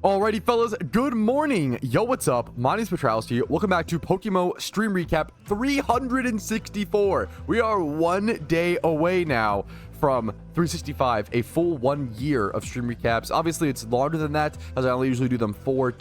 Alrighty, fellas, good morning. Yo, what's up? My name's Patrouski. Welcome back to PokeMMO Stream Recap 364. We are 1 day away now from 365, a full 1 year of stream recaps. Obviously, it's longer than that, as I only usually do them 4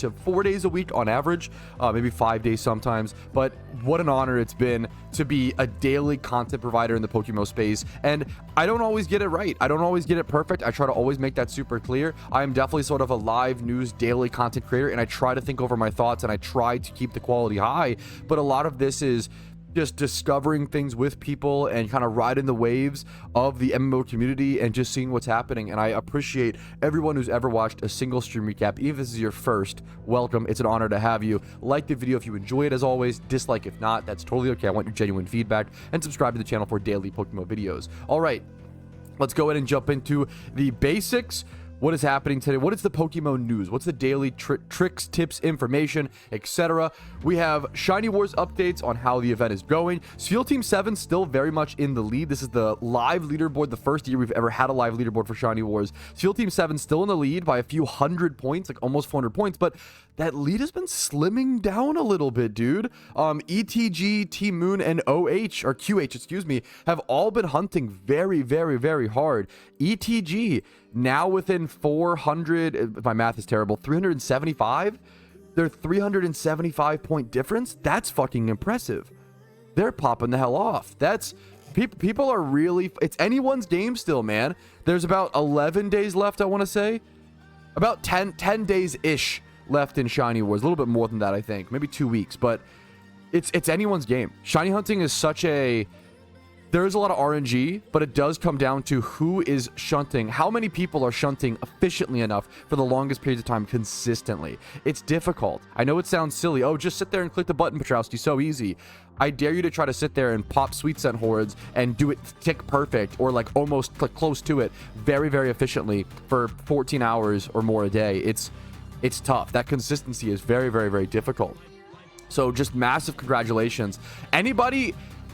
days a week on average, maybe 5 days sometimes. But what an honor it's been to be a daily content provider in the PokeMMO space. And I don't always get it right. I don't always get it perfect. I try to always make that super clear. I am definitely sort of a live news daily content creator, and I try to think over my thoughts and I try to keep the quality high. But a lot of this is just discovering things with people and kind of riding the waves of the MMO community and just seeing what's happening. And I appreciate everyone who's ever watched a single stream recap. Even if this is your first, welcome. It's an honor to have you. Like the video if you enjoy it, as always. Dislike if not, that's totally okay. I want your genuine feedback, and subscribe to the channel for daily PokeMMO videos. All right, let's go ahead and jump into the basics. What is happening today? What is the PokeMMO news? What's the daily tricks, tips, information, etc.? We have Shiny Wars updates on how the event is going. Field Team 7 still very much in the lead. This is the live leaderboard, the first year we've ever had a live leaderboard for Shiny Wars. Field Team 7 still in the lead by a few hundred points, like almost 400 points, but that lead has been slimming down a little bit, dude. ETG, Team Moon, and OH, or QH, excuse me, have all been hunting very, very, very hard. ETG now within 400, if my math is terrible, 375? Their 375 point difference? That's fucking impressive. They're popping the hell off. That's, people are really, it's anyone's game still, man. There's about 11 days left, I want to say. About 10 days-ish left in Shiny Wars. A little bit more than that, I think. Maybe 2 weeks, but it's anyone's game. Shiny hunting is such a... There's a lot of RNG, but it does come down to who is shunting. How many people are shunting efficiently enough for the longest periods of time consistently? It's difficult. I know it sounds silly. Oh, just sit there and click the button, Patrouski. So easy. I dare you to try to sit there and pop Sweet Scent hordes and do it tick perfect, or like almost close to it very, very efficiently for 14 hours or more a day. It's tough. That consistency is very, very, very difficult. So just massive congratulations.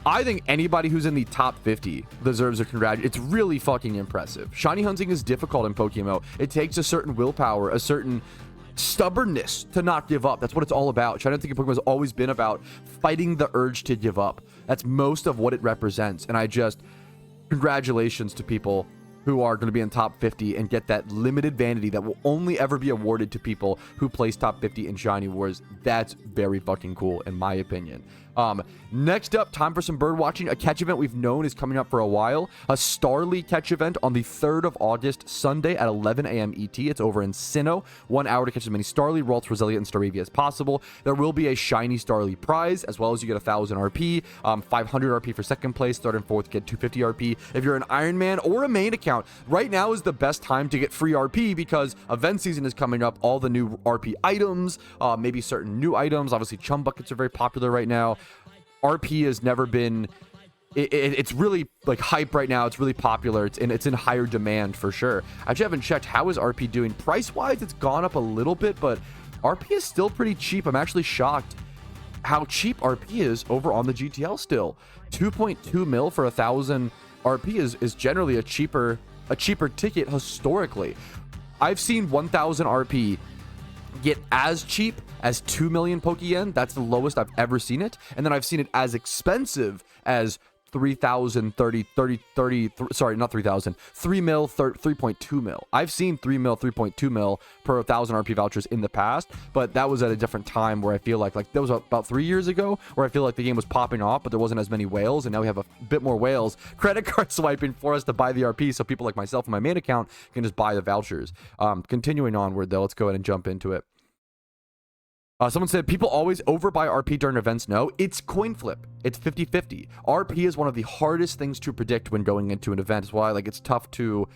I think anybody who's in the top 50 deserves a congratulations. It's really fucking impressive. Shiny hunting is difficult in PokeMMO. It takes a certain willpower, a certain stubbornness to not give up. That's what it's all about. Shiny hunting in PokeMMO has always been about fighting the urge to give up. That's most of what it represents. And I just, congratulations to people who are going to be in top 50 and get that limited vanity that will only ever be awarded to people who place top 50 in Shiny Wars. That's very fucking cool, in my opinion. Next up, time for some bird watching. A catch event we've known is coming up for a while. A Starly catch event on the 3rd of August, Sunday at 11 a.m. ET. It's over in Sinnoh. 1 hour to catch as many Starly, Ralts, Roselia, and Staravia as possible. There will be a shiny Starly prize, as well as you get 1,000 RP, 500 RP for second place. Third and fourth get 250 RP. If you're an Ironman or a main account, right now is the best time to get free RP because event season is coming up. All the new RP items, maybe certain new items. Obviously, chum buckets are very popular right now. RP has never been, it's really like hype right now. It's really popular. It's in higher demand for sure. I actually haven't checked how is RP doing price wise. It's gone up a little bit, but RP is still pretty cheap. I'm actually shocked how cheap RP is over on the GTL still. 2.2 mil for 1,000 RP is generally a cheaper ticket historically. I've seen 1,000 RP get as cheap as 2 million Pokeyen. That's the lowest I've ever seen it. And then I've seen it as expensive as 3,000, 30, sorry, not 3,000, 3 mil, 3.2 mil. I've seen 3 mil, 3.2 mil per 1,000 RP vouchers in the past, but that was at a different time where I feel like that was about 3 years ago where I feel like the game was popping off, but there wasn't as many whales, and now we have a bit more whales. Credit card swiping for us to buy the RP so people like myself and my main account can just buy the vouchers. Continuing onward though, let's go ahead and jump into it. Someone said, people always overbuy RP during events. No, it's coin flip. It's 50-50. RP is one of the hardest things to predict when going into an event. That's why it's tough to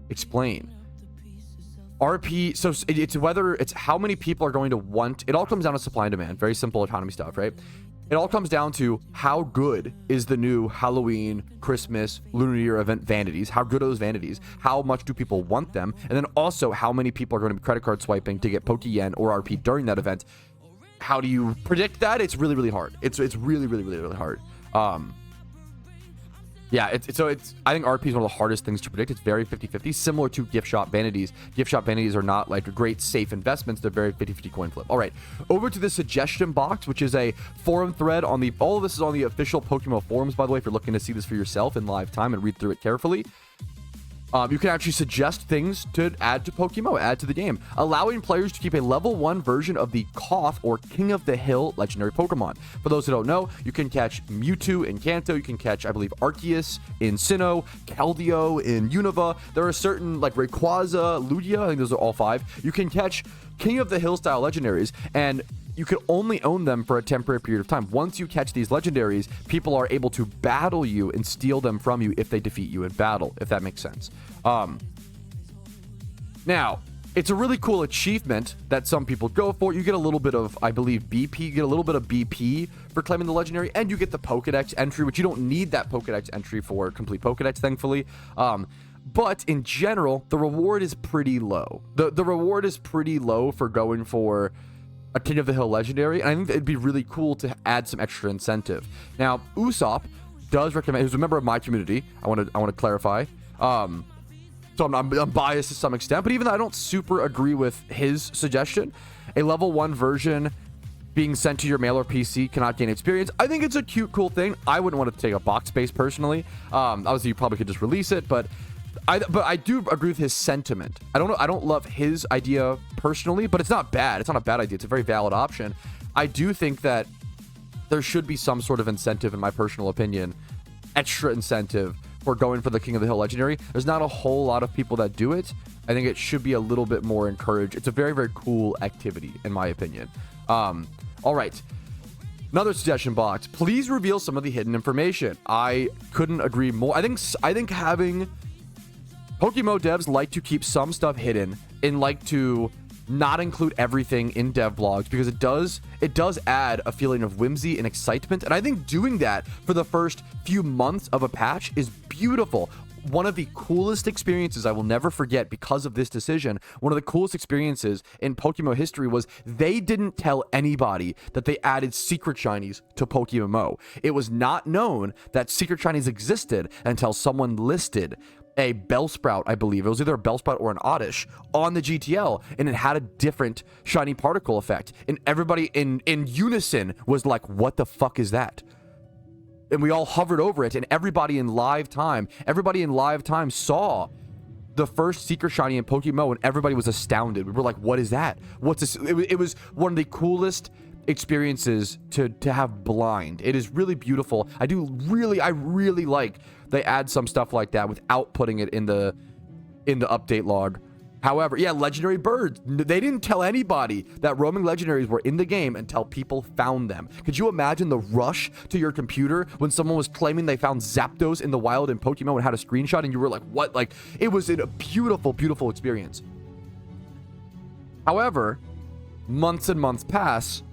explain. RP, so it's whether it's how many people are going to want, it all comes down to supply and demand. Very simple economy stuff, right? It all comes down to how good is the new Halloween, Christmas, Lunar New Year event vanities. How good are those vanities? How much do people want them? And then also how many people are going to be credit card swiping to get Pokeyen or RP during that event. How do you predict that? It's really, really hard. It's really, really, really, really hard. Yeah, it's I think RP is one of the hardest things to predict. It's very 50-50, similar to gift shop vanities. Gift shop vanities are not like great safe investments. They're very 50-50 coin flip. All right, over to the suggestion box, which is a forum thread on the, all of this is on the official PokeMMO forums, by the way, if you're looking to see this for yourself in live time and read through it carefully. You can actually suggest things to add to PokeMMO, add to the game, allowing players to keep a level 1 version of the KOTH, or King of the Hill, legendary Pokemon. For those who don't know, you can catch Mewtwo in Kanto, you can catch, I believe, Arceus in Sinnoh, Keldeo in Unova. There are certain, like Rayquaza, Lugia, I think those are all 5. You can catch King of the Hill style legendaries, and you can only own them for a temporary period of time. Once you catch these legendaries, people are able to battle you and steal them from you if they defeat you in battle, if that makes sense. Now, it's a really cool achievement that some people go for. You get a little bit of, I believe, BP. You get a little bit of BP for claiming the legendary, and you get the Pokedex entry, which you don't need that Pokedex entry for complete Pokedex, thankfully. But in general, the reward is pretty low. The reward is pretty low for going for a King of the Hill legendary, and I think it'd be really cool to add some extra incentive. Now, Usopp does recommend, who's a member of my community, I want to clarify. So I'm biased to some extent, but even though I don't super agree with his suggestion, a level 1 version being sent to your mail or PC cannot gain experience. I think it's a cute, cool thing. I wouldn't want it to take up box space personally. Obviously, you probably could just release it, but I do agree with his sentiment. I don't love his idea personally, but it's not bad. It's not a bad idea. It's a very valid option. I do think that there should be some sort of incentive, in my personal opinion, extra incentive for going for the King of the Hill legendary. There's not a whole lot of people that do it. I think it should be a little bit more encouraged. It's a very, very cool activity, in my opinion. All right. Another suggestion box. Please reveal some of the hidden information. I couldn't agree more. I think having PokeMMO devs like to keep some stuff hidden and like to not include everything in dev blogs, because it does add a feeling of whimsy and excitement. And I think doing that for the first few months of a patch is beautiful. One of the coolest experiences I will never forget because of this decision, one of the coolest experiences in PokeMMO history was they didn't tell anybody that they added secret shinies to PokeMMO. It was not known that secret shinies existed until someone listed a Bellsprout, I believe. It was either a Bellsprout or an Oddish on the GTL, and it had a different shiny particle effect. And everybody in unison was like, what the fuck is that? And we all hovered over it, and everybody in live time saw the first secret shiny in PokeMMO, and everybody was astounded. We were like, what is that? What's this? It was one of the coolest experiences to have blind. It is really beautiful. I really like they add some stuff like that without putting it in the update log. However, yeah, legendary birds. They didn't tell anybody that roaming legendaries were in the game until people found them. Could you imagine the rush to your computer when someone was claiming they found Zapdos in the wild in PokeMMO and had a screenshot, and you were like, what? Like, it was a beautiful, beautiful experience. However, months and months pass.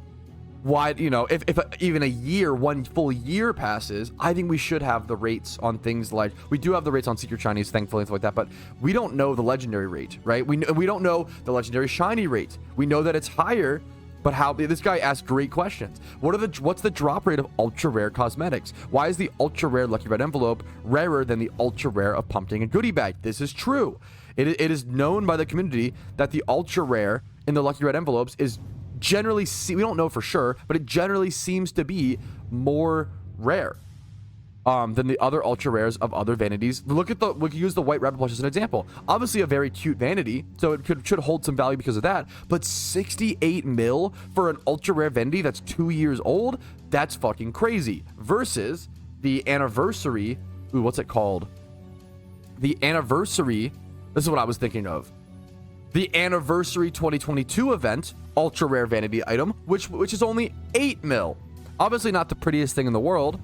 Why, you know, if even a year, one full year passes, I think we should have the rates on things like, we do have the rates on secret shinies, thankfully, and stuff like that, but we don't know the legendary rate, right? We don't know the legendary shiny rate. We know that it's higher, but how? This guy asked great questions. What's the drop rate of ultra rare cosmetics? Why is the ultra rare Lucky Red Envelope rarer than the ultra rare of Pumpkin and Goodie Bag? This is true. It is known by the community that the ultra rare in the Lucky Red Envelopes is generally, we don't know for sure, but it generally seems to be more rare than the other ultra rares of other vanities. We can use the white rabbit plush as an example. Obviously a very cute vanity, so it should hold some value because of that, but 68 mil for an ultra rare vanity that's 2 years old, that's fucking crazy. Versus the anniversary, ooh, what's it called? The anniversary, this is what I was thinking of. The anniversary 2022 event, ultra rare vanity item, which is only 8 mil. Obviously not the prettiest thing in the world.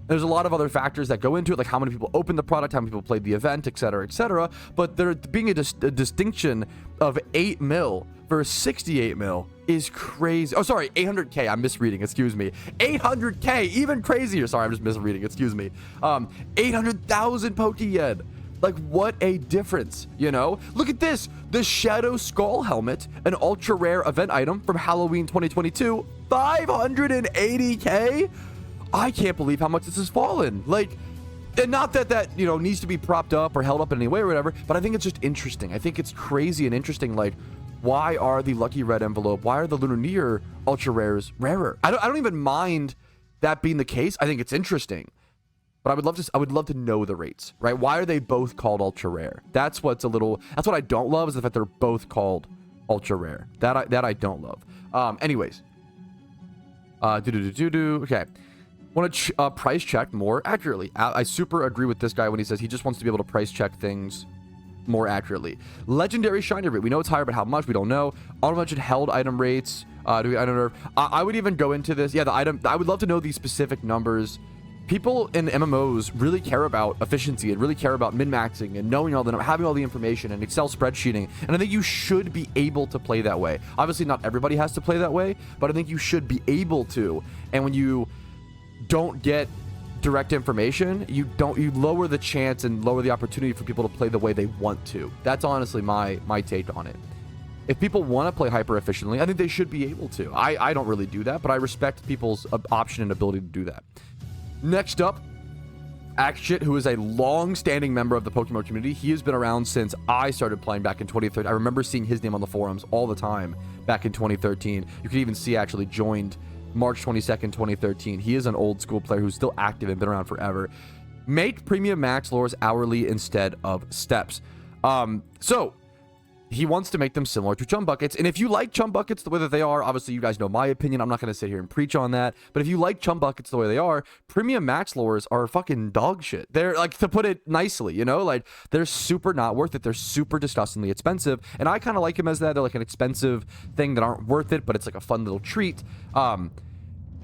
There's a lot of other factors that go into it, like how many people opened the product, how many people played the event, etc., etc. But there being a distinction of 8 mil versus 68 mil is crazy. Oh, sorry, 800K. I'm misreading. Excuse me. 800K, even crazier. Sorry, I'm just misreading. Excuse me. 800,000 Pokeyen. Like, what a difference, you know? Look at this. The Shadow Skull Helmet, an ultra rare event item from Halloween 2022, 580K? I can't believe how much this has fallen. Like, And not that that, you know, needs to be propped up or held up in any way or whatever, but I think it's just interesting. I think it's crazy and interesting, like, why are the Lucky Red Envelope, why are the Lunar Near Ultra Rares rarer? I don't even mind that being the case. I think it's interesting. But I would love to know the rates, right? Why are they both called Ultra Rare? That's what I don't love, is the fact they're both called Ultra Rare. That I don't love. Anyways. Okay. Want to price check more accurately. I super agree with this guy when he says he just wants to be able to price check things more accurately. Legendary shiny rate. We know it's higher, but how much? We don't know. Auto mentioned held item rates. I don't know. I would even go into this. Yeah, the item. I would love to know these specific numbers. People in MMOs really care about efficiency and really care about min-maxing and knowing all the, having all the information and Excel spreadsheeting. And I think you should be able to play that way. Obviously, not everybody has to play that way, but I think you should be able to. And when you don't get direct information, you lower the chance and lower the opportunity for people to play the way they want to. That's honestly my take on it. If people want to play hyper efficiently, I think they should be able to. I don't really do that, but I respect people's option and ability to do that. Next up, Akshit, who is a long-standing member of the PokeMMO community. He has been around since I started playing back in 2013. I remember seeing his name on the forums all the time back in 2013. You could even see actually joined March 22nd, 2013. He is an old school player who's still active and been around forever. Make premium max lures hourly instead of steps. So he wants to make them similar to chum buckets. And if you like chum buckets the way that they are, obviously you guys know my opinion. I'm not going to sit here and preach on that. But if you like chum buckets the way they are, premium max lures are fucking dog shit. They're like, to put it nicely, you know, like they're super not worth it. They're super disgustingly expensive. And I kind of like them as that. They're like an expensive thing that aren't worth it, but it's like a fun little treat.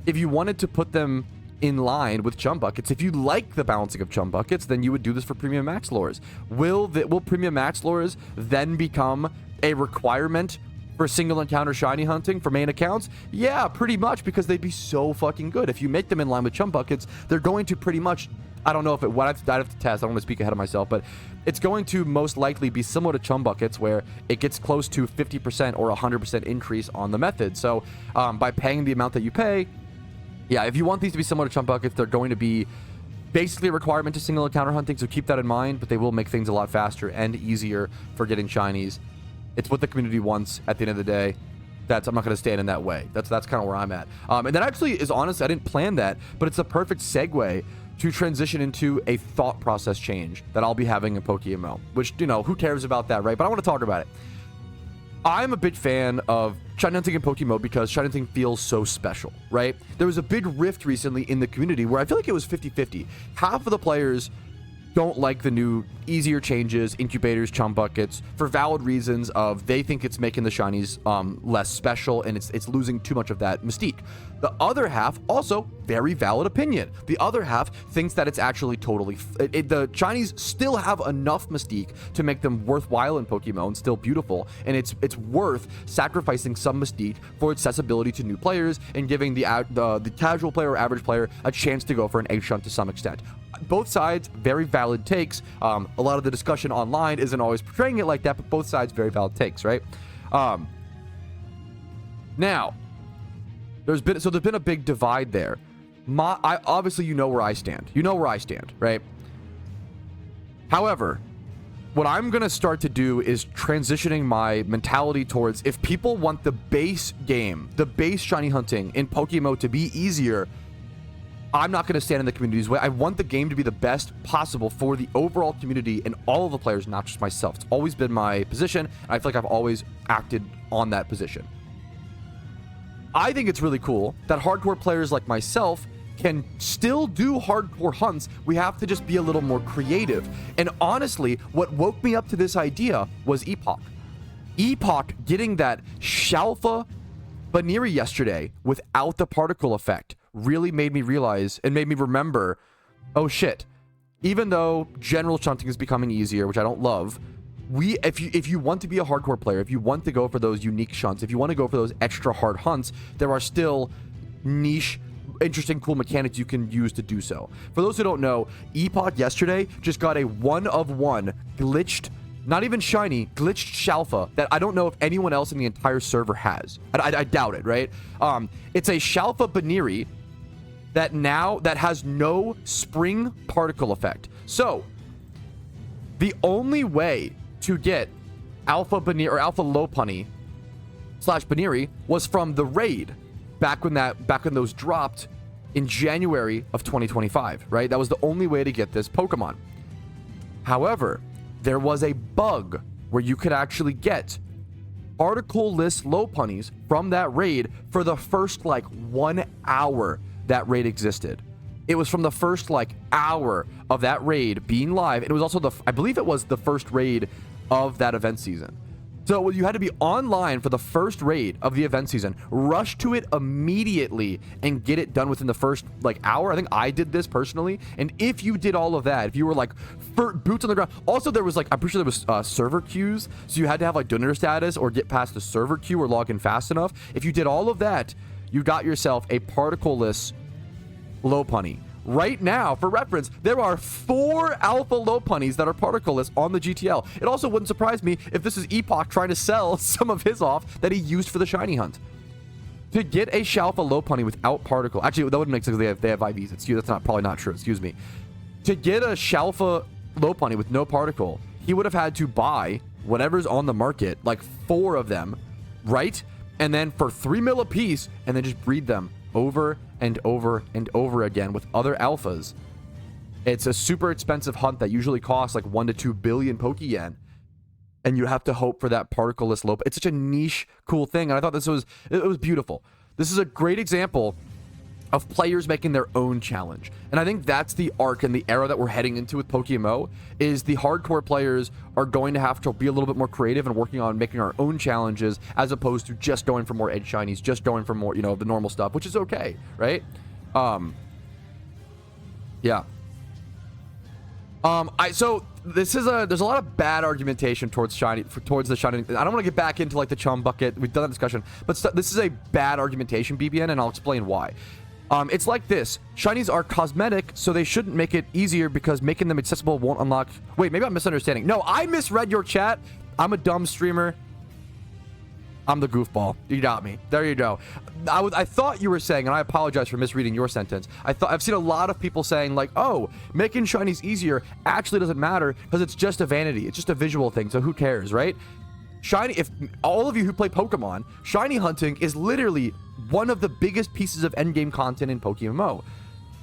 If you wanted to put them in line with chum buckets, if you like the balancing of chum buckets, then you would do this for premium max lures. Will premium max lures then become a requirement for single encounter shiny hunting for main accounts? Yeah, pretty much, because they'd be so fucking good. If you make them in line with chum buckets, they're going to pretty much, I don't know if it, I'd have to test, I don't want to speak ahead of myself, but it's going to most likely be similar to chum buckets, where it gets close to 50% or 100% increase on the method. So by paying the amount that you pay, yeah, if you want these to be similar to chum buckets, they're going to be basically a requirement to single encounter hunting, so keep that in mind, but they will make things a lot faster and easier for getting shinies. It's what the community wants at the end of the day. I'm not going to stand in that way. That's kind of where I'm at. And that actually is, honestly, I didn't plan that, but it's a perfect segue to transition into a thought process change that I'll be having in PokeMMO, which, you know, who cares about that, right? But I want to talk about it. I'm a big fan of shiny hunting in PokeMMO because shiny hunting feels so special, right? There was a big rift recently in the community where I feel like it was 50-50. Half of the players don't like the new easier changes, incubators, chum buckets, for valid reasons of they think it's making the shinies less special and it's losing too much of that mystique. The other half, also very valid opinion. The other half thinks that it's actually totally, the shinies still have enough mystique to make them worthwhile in PokeMMO and still beautiful, and it's worth sacrificing some mystique for accessibility to new players and giving the casual player or average player a chance to go for an egg shunt to some extent. Both sides, very valid takes. A lot of the discussion online isn't always portraying it like that, but both sides, very valid takes, right? Now, there's been a big divide there. Obviously, you know where I stand. You know where I stand, right? However, what I'm going to start to do is transitioning my mentality towards, if people want the base game, the base shiny hunting in PokeMMO to be easier, I'm not going to stand in the community's way. I want the game to be the best possible for the overall community and all of the players, not just myself. It's always been my position, and I feel like I've always acted on that position. I think it's really cool that hardcore players like myself can still do hardcore hunts. We have to just be a little more creative. And honestly, what woke me up to this idea was Epoch. Epoch getting that Shalfa Baniri yesterday without the particle effect really made me realize and made me remember, oh shit, even though general shunting is becoming easier, which I don't love, if you want to be a hardcore player, if you want to go for those unique shunts, if you want to go for those extra hard hunts, there are still niche, interesting, cool mechanics you can use to do so. For those who don't know, Epoch yesterday just got a 1-of-1 glitched, not even shiny, glitched Shalfa that I don't know if anyone else in the entire server has. I doubt it, right? It's a Shalfa Baniri that has no spring particle effect. So the only way to get Alpha Baniri or Alpha Lopunny / Baniri was from the raid back when those dropped in January of 2025, right? That was the only way to get this Pokemon. However, there was a bug where you could actually get particle-less Lopunnies from that raid for the first like 1 hour that raid existed. It was from the first like hour of that raid being live. It was also I believe it was the first raid of that event season. So you had to be online for the first raid of the event season, rush to it immediately and get it done within the first like hour. I think I did this personally. And if you did all of that, if you were like boots on the ground, also there was like, I'm pretty sure there was server queues. So you had to have like donator status or get past the server queue or log in fast enough. If you did all of that, you got yourself a particle-less Lopunny. Right now, for reference, there are 4 Alpha Lopunnies that are particle-less on the GTL. It also wouldn't surprise me if this is Epoch trying to sell some of his off that he used for the shiny hunt. To get a Shalfa Lopunny without particle, actually that wouldn't make sense because they have IVs. That's probably not true. Excuse me. To get a Shalfa Lopunny with no particle, he would have had to buy whatever's on the market, like 4 of them, right? And then for 3 mil a piece, and then just breed them over and over and over again with other alphas. It's a super expensive hunt that usually costs like 1 to 2 billion Pokeyen, and you have to hope for that particle-less Lopunny. It's such a niche, cool thing, and I thought it was beautiful. This is a great example of players making their own challenge, and I think that's the arc and the era that we're heading into with PokeMMO. Is the hardcore players are going to have to be a little bit more creative and working on making our own challenges, as opposed to just going for more edge shinies, just going for more, the normal stuff, which is okay, right? Yeah. So there's a lot of bad argumentation towards the shiny. I don't want to get back into like the chum bucket. We've done that discussion, but this is a bad argumentation, BBN, and I'll explain why. It's like this. Shinies are cosmetic, so they shouldn't make it easier because making them accessible won't unlock... Wait, maybe I'm misunderstanding. No, I misread your chat. I'm a dumb streamer. I'm the goofball. You got me. There you go. I thought you were saying, and I apologize for misreading your sentence. I've seen a lot of people saying like, oh, making shinies easier actually doesn't matter because it's just a vanity. It's just a visual thing, so who cares, right? Shiny, if all of you who play Pokemon, shiny hunting is literally one of the biggest pieces of endgame content in PokeMMO.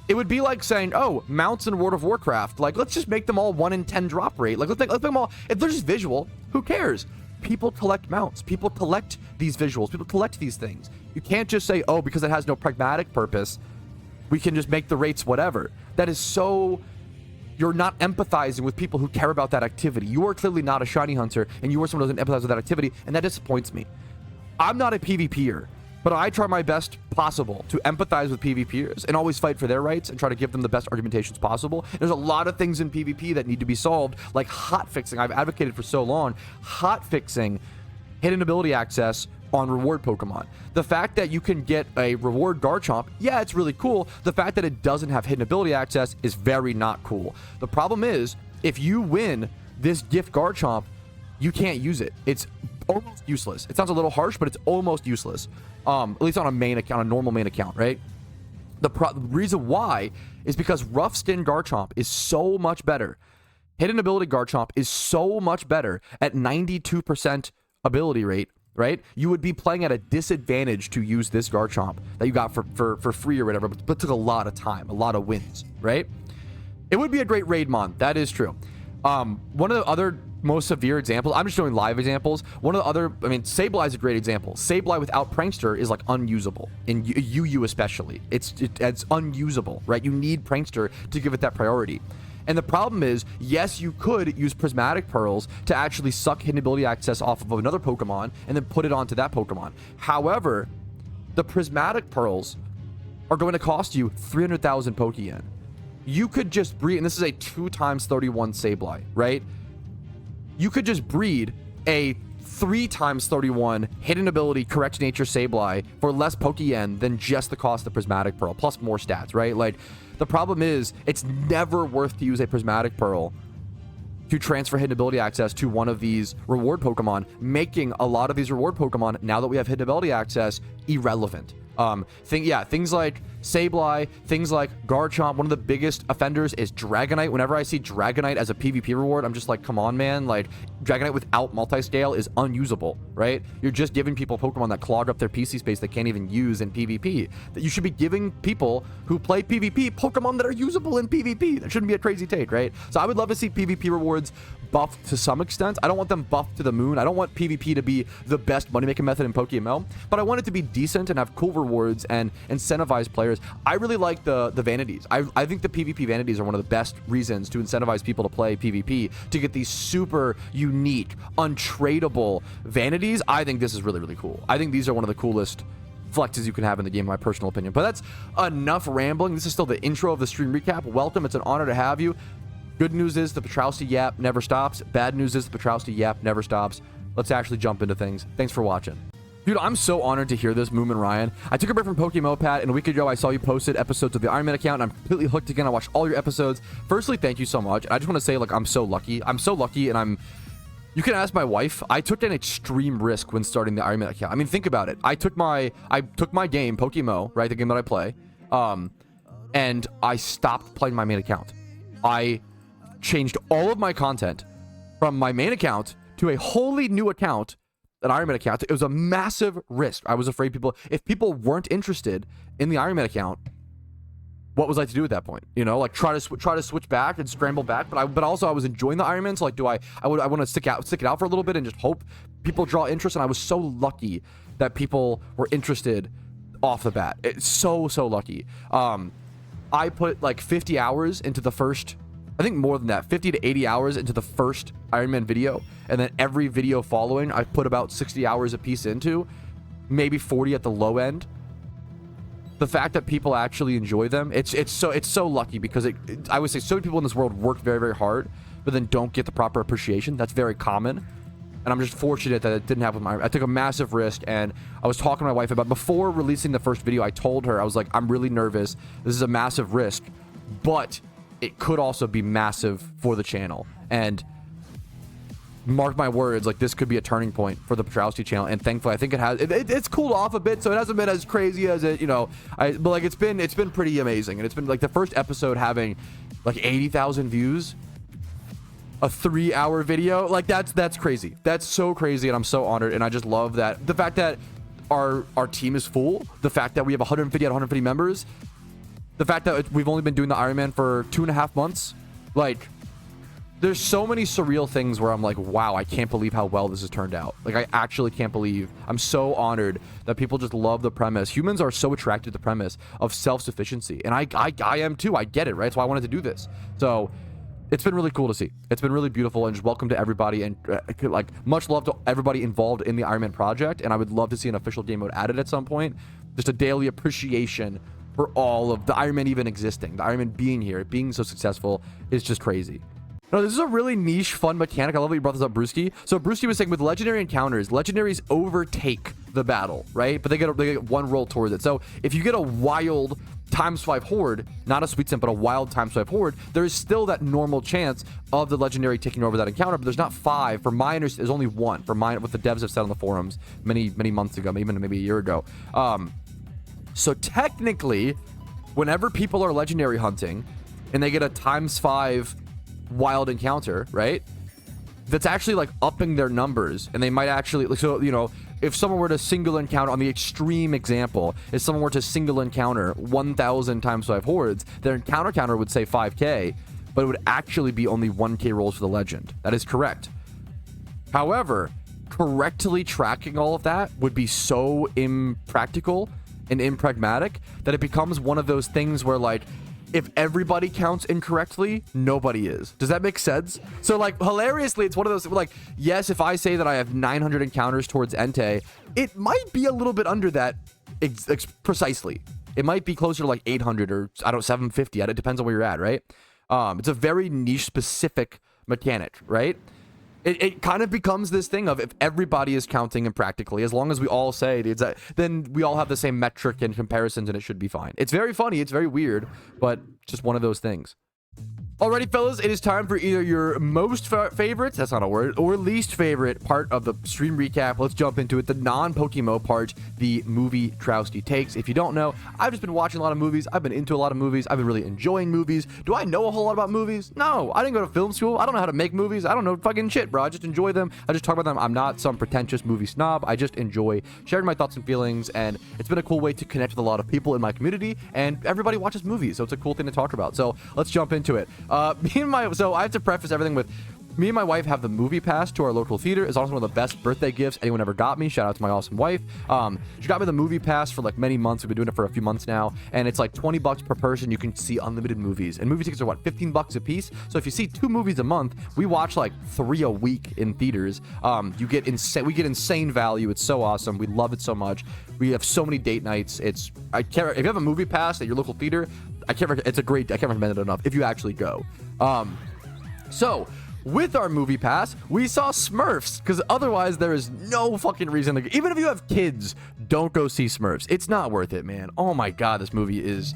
It would be like saying, oh, mounts in World of Warcraft, like, let's just make them all 1 in 10 drop rate. Like, let's make them all, if they're just visual, who cares? People collect mounts. People collect these visuals. People collect these things. You can't just say, oh, because it has no pragmatic purpose, we can just make the rates whatever. That is so... You're not empathizing with people who care about that activity. You are clearly not a shiny hunter, and you are someone who doesn't empathize with that activity, and that disappoints me. I'm not a PvPer, but I try my best possible to empathize with PvPers and always fight for their rights and try to give them the best argumentations possible. There's a lot of things in PvP that need to be solved, like hotfixing. I've advocated for so long, hotfixing hidden ability access on reward Pokemon. The fact that you can get a reward Garchomp, yeah, it's really cool. The fact that it doesn't have hidden ability access is very not cool. The problem is, if you win this gift Garchomp, you can't use it. It's almost useless. It sounds a little harsh, but it's almost useless. At least on a main account, a normal main account, right? The reason why is because Rough Skin Garchomp is so much better. Hidden ability Garchomp is so much better at 92% ability rate, right? You would be playing at a disadvantage to use this Garchomp that you got for free or whatever, but took a lot of time, a lot of wins, right? It would be a great raid mon. That is true. One of the other most severe examples, I'm just showing live examples. One of the other, I mean, Sableye is a great example. Sableye without Prankster is like unusable, in UU especially. It's unusable, right? You need Prankster to give it that priority. And the problem is, yes, you could use Prismatic Pearls to actually suck hidden ability access off of another Pokemon and then put it onto that Pokemon. However, the Prismatic Pearls are going to cost you 300,000 Pokeyen. You could just breed, and this is a 2x31 Sableye, right? You could just breed a 3x31 hidden ability correct nature Sableye for less Pokeyen than just the cost of Prismatic Pearl, plus more stats, right? Like, the problem is, it's never worth to use a Prismatic Pearl to transfer hidden ability access to one of these reward Pokemon, making a lot of these reward Pokemon, now that we have hidden ability access, irrelevant. Things like Sableye, things like Garchomp. One of the biggest offenders is Dragonite. Whenever I see Dragonite as a PvP reward, I'm just like, come on, man. Like, Dragonite without multi-scale is unusable, right? You're just giving people Pokemon that clog up their PC space they can't even use in PvP. That you should be giving people who play PvP Pokemon that are usable in PvP. That shouldn't be a crazy take, right? So I would love to see PvP rewards buffed to some extent. I don't want them buffed to the moon. I don't want PvP to be the best money-making method in PokeMMO, but I want it to be decent and have cool rewards and incentivize players. I really like the vanities. I think the PvP vanities are one of the best reasons to incentivize people to play PvP, to get these super unique, untradeable vanities. I think this is really, really cool. I think these are one of the coolest flexes you can have in the game, in my personal opinion. But that's enough rambling. This is still the intro of the stream recap. Welcome. It's an honor to have you. Good news is the Patrouski yap never stops. Bad news is the Patrouski yap never stops. Let's actually jump into things. Thanks for watching. Dude, I'm so honored to hear this, Moom and Ryan. I took a break from PokeMMO, Pat, and a week ago I saw you posted episodes of the Ironman account, and I'm completely hooked again. I watched all your episodes. Firstly, thank you so much. And I just want to say, like, I'm so lucky. I'm so lucky, and you can ask my wife. I took an extreme risk when starting the Ironman account. I mean, think about it. I took my game, PokeMMO, right, the game that I play, and I stopped playing my main account. I changed all of my content from my main account to a wholly new account, an Ironman account. It was a massive risk. I was afraid if people weren't interested in the Ironman account, what was I to do at that point? You know, like try to switch back and scramble back. But also I was enjoying the Ironman, so like, I want to stick it out for a little bit and just hope people draw interest. And I was so lucky that people were interested off the bat. It's so lucky. I put like 50 hours into the first, I think more than that, 50 to 80 hours into the first Ironman video. And then every video following, I put about 60 hours a piece into, maybe 40 at the low end. The fact that people actually enjoy them, it's so lucky, because I would say so many people in this world work very, very hard, but then don't get the proper appreciation. That's very common. And I'm just fortunate that it didn't happen with I took a massive risk, and I was talking to my wife about, before releasing the first video, I told her, I was like, I'm really nervous. This is a massive risk, but it could also be massive for the channel. And mark my words, like, this could be a turning point for the Patrouski channel. And thankfully, I think it has. It's cooled off a bit, so it hasn't been as crazy as it, you know. But like, it's been pretty amazing. And it's been like the first episode having like 80,000 views, a 3-hour video. Like, that's crazy. That's so crazy, and I'm so honored. And I just love that the fact that our team is full, the fact that we have 150 out of 150 members. The fact that we've only been doing the Ironman for 2.5 months, like, there's so many surreal things where I'm like, wow, I can't believe how well this has turned out. Like, I actually can't believe. I'm so honored that people just love the premise. Humans are so attracted to the premise of self-sufficiency, and I am too. I get it, right? That's why I wanted to do this. So it's been really cool to see. It's been really beautiful, and just welcome to everybody, and like, much love to everybody involved in the Ironman project. And I would love to see an official game mode added at some point. Just a daily appreciation for all of the Ironman even existing. The Ironman being here, being so successful is just crazy. No, this is a really niche, fun mechanic. I love that you brought this up, Brewski. So Brewski was saying, with legendary encounters, legendaries overtake the battle, right? But they get one roll towards it. So if you get a wild ×5 horde, not a sweet sim, but a wild ×5 horde, there is still that normal chance of the legendary taking over that encounter. But there's not 5. For my understanding, there's only 1. For mine, what the devs have said on the forums many months ago, even maybe a year ago. So technically, whenever people are legendary hunting and they get a ×5 wild encounter, right, that's actually like upping their numbers, and they might actually, like, so, you know, if someone were to single encounter, on the extreme example, if someone were to single encounter 1,000 ×5 hordes, their encounter counter would say 5k, but it would actually be only 1k rolls for the legend. That is correct. However, correctly tracking all of that would be so impractical and impragmatic that it becomes one of those things where, like, if everybody counts incorrectly, nobody is. Does that make sense? So, like, hilariously, it's one of those, like, yes, if I say that I have 900 encounters towards Entei, it might be a little bit under that precisely. It might be closer to like 800 or, I don't know, 750. It depends on where you're at, right? It's a very niche specific mechanic, right? It kind of becomes this thing of, if everybody is counting and practically, as long as we all say it, then we all have the same metric and comparisons, and it should be fine. It's very funny. It's very weird, but just one of those things. Alrighty, fellas, it is time for either your most favorites, that's not a word, or least favorite part of the stream recap. Let's jump into it. The non-PokeMMO part, the MOVIETROUSKI takes. If you don't know, I've just been watching a lot of movies. I've been into a lot of movies. I've been really enjoying movies. Do I know a whole lot about movies? No, I didn't go to film school. I don't know how to make movies. I don't know fucking shit, bro. I just enjoy them. I just talk about them. I'm not some pretentious movie snob. I just enjoy sharing my thoughts and feelings, and it's been a cool way to connect with a lot of people in my community, and everybody watches movies, so it's a cool thing to talk about. So let's jump into it. So I have to preface everything with, me and my wife have the movie pass to our local theater. It's also one of the best birthday gifts anyone ever got me. Shout out to my awesome wife. She got me the movie pass for like many months. We've been doing it for a few months now, and it's like $20 per person. You can see unlimited movies, and movie tickets are what, $15 a piece. So if you see 2 movies a month, we watch like 3 a week in theaters. We get insane value. It's so awesome. We love it so much. We have so many date nights. If you have a movie pass at your local theater, I can't recommend it enough if you actually go. So with our movie pass, we saw Smurfs, because otherwise there is no fucking reason to, even if you have kids, don't go see Smurfs. It's not worth it, man. Oh my god, this movie is.